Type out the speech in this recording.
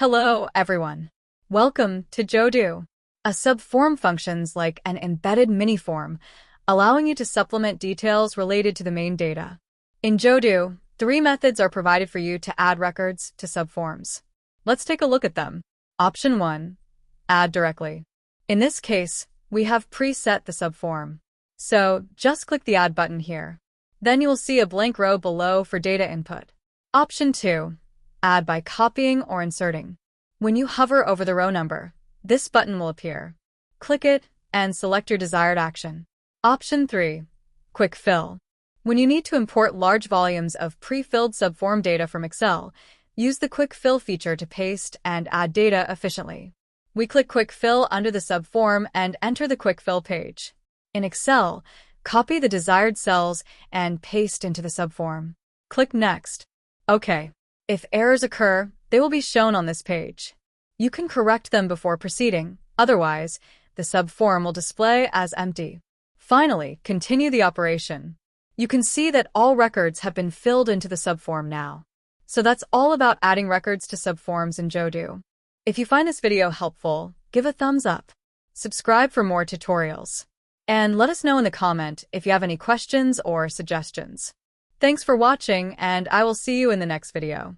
Hello, everyone. Welcome to Jodoo. A subform functions like an embedded mini-form, allowing you to supplement details related to the main data. In Jodoo, 3 methods are provided for you to add records to subforms. Let's take a look at them. Option 1. Add directly. In this case, we have preset the subform. So just click the Add button here. Then you will see a blank row below for data input. Option 2. Add by copying or inserting. When you hover over the row number, this button will appear. Click it and select your desired action. Option 3. Quick Fill. When you need to import large volumes of pre-filled subform data from Excel, use the Quick Fill feature to paste and add data efficiently. We click Quick Fill under the subform and enter the Quick Fill page. In Excel, copy the desired cells and paste into the subform. Click Next. OK. If errors occur, they will be shown on this page. You can correct them before proceeding. Otherwise, the subform will display as empty. Finally, continue the operation. You can see that all records have been filled into the subform now. So that's all about adding records to subforms in Jodoo. If you find this video helpful, give a thumbs up. Subscribe for more tutorials. And let us know in the comment if you have any questions or suggestions. Thanks for watching, and I will see you in the next video.